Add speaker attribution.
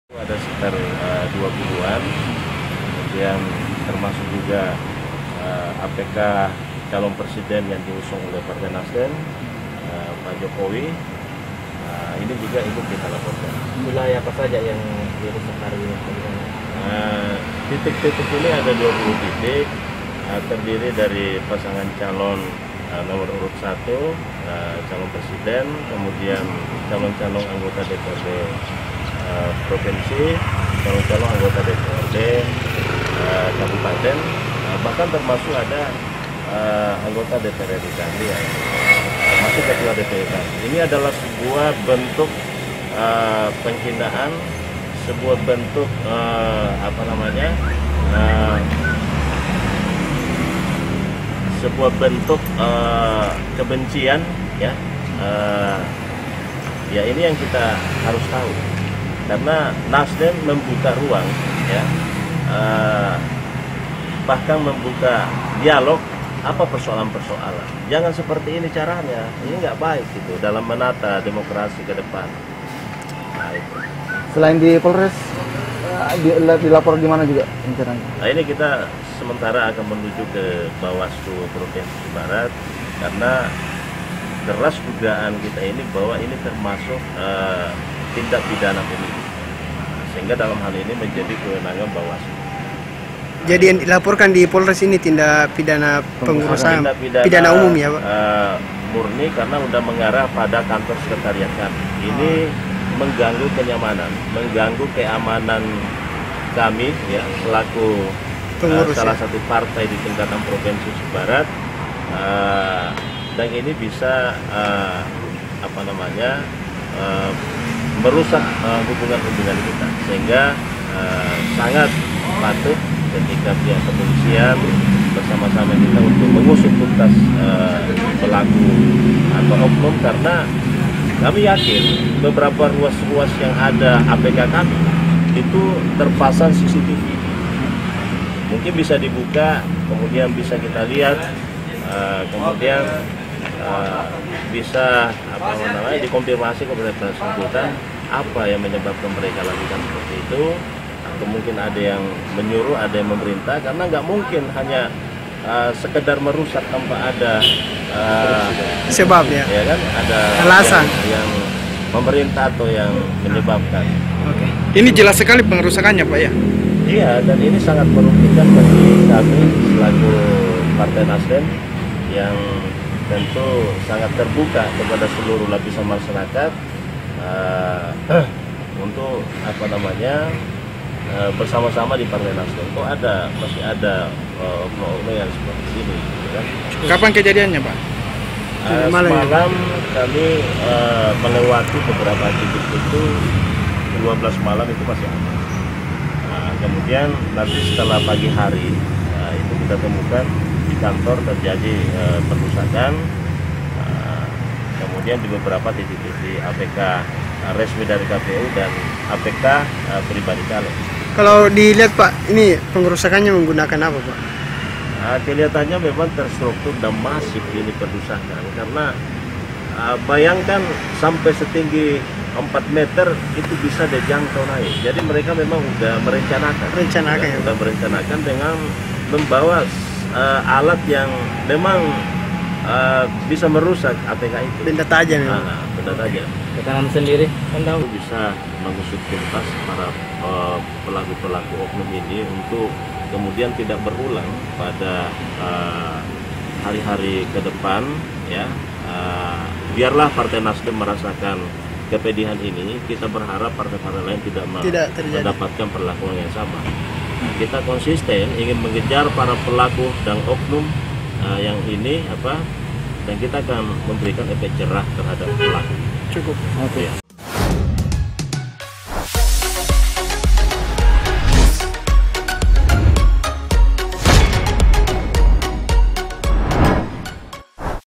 Speaker 1: Ada sekitar 20-an, kemudian termasuk juga APK calon presiden yang diusung oleh Partai Nasdem, Pak Jokowi. Ini juga ikut kita laporkan.
Speaker 2: Wilayah apa saja yang dirusak hari ini?
Speaker 1: Titik-titik ini ada 20 titik, terdiri dari pasangan calon nomor urut 1, calon presiden, kemudian calon-calon anggota DPRD provinsi, calon-calon anggota DPRD kabupaten, bahkan termasuk ada anggota DPRD Jambi, termasuk ketua DPRD. Ini adalah sebuah bentuk penghinaan, sebuah bentuk sebuah bentuk kebencian, ya. Ya ini yang kita harus tahu, karena Nasdem membuka ruang, ya, bahkan membuka dialog apa persoalan-persoalan. Jangan seperti ini caranya, ini nggak baik gitu dalam menata demokrasi ke depan. Nah, itu.
Speaker 3: Selain di Polres, dilapor di mana juga rencananya?
Speaker 1: Nah, ini kita sementara akan menuju ke Bawaslu Provinsi Barat, karena deras dugaan kita ini bahwa ini termasuk tindak pidana pemilu, sehingga dalam hal ini menjadi kewenangan Bawaslu.
Speaker 4: Jadi yang dilaporkan di Polres ini tindak pidana pengurusan pidana umum, ya Pak?
Speaker 1: Murni, karena sudah mengarah pada kantor sekretariat kami. Ini mengganggu kenyamanan, mengganggu keamanan kami, ya, selaku salah satu partai di tingkatan provinsi Barat, dan ini bisa merusak hubungan-hubungan kita, sehingga sangat patut ketika pihak kepolisian bersama-sama kita untuk mengusut tuntas pelaku atau oknum, karena kami yakin beberapa ruas-ruas yang ada APK kami itu terpasang CCTV. Mungkin bisa dibuka, kemudian bisa kita lihat, kemudian bisa dikonfirmasi kepada bersangkutan apa yang menyebabkan mereka lakukan seperti itu, atau mungkin ada yang menyuruh, ada yang memerintah, karena nggak mungkin hanya sekedar merusak tanpa ada
Speaker 4: sebab, ya
Speaker 1: kan, ada
Speaker 4: alasan
Speaker 1: yang pemerintah atau yang menyebabkan.
Speaker 4: Oke. Ini jelas sekali pengerusakannya, Pak, ya?
Speaker 1: Iya, dan ini sangat merugikan bagi kami selaku Partai Nasdem yang tentu sangat terbuka kepada seluruh lapisan masyarakat untuk bersama-sama di Partai Nasdem. Kok masih ada oknum yang seperti ini, gitu kan?
Speaker 4: Kapan kejadiannya, Pak?
Speaker 1: Semalam kami melewati beberapa titik itu, 12 malam itu masih ada. Kemudian nanti setelah pagi hari itu kita temukan di kantor terjadi perusakan, kemudian di beberapa titik-titik APK resmi dari KPU dan APK pribadi caleg.
Speaker 4: Kalau dilihat, Pak, ini pengerusakannya menggunakan apa, Pak?
Speaker 1: Kelihatannya memang terstruktur dan masif ini perusakan, karena bayangkan sampai setinggi 4 meter itu bisa dijangkau naik. Jadi mereka memang sudah merencanakan dengan membawa alat yang memang bisa merusak APK itu.
Speaker 4: Benda tajam, ya?
Speaker 1: Benda tajam.
Speaker 2: Keterangan sendiri kan tahu
Speaker 1: Bisa mengusut tuntas para pelaku-pelaku oknum ini untuk kemudian tidak berulang pada hari-hari ke depan, ya. Biarlah Partai Nasdem merasakan kepedihan ini. Kita berharap partai-partai lain tidak mendapatkan perlakuan yang sama. Kita konsisten ingin mengejar para pelaku dan oknum yang ini, dan kita akan memberikan efek jerah terhadap pelaku.
Speaker 4: Cukup.
Speaker 1: Oke.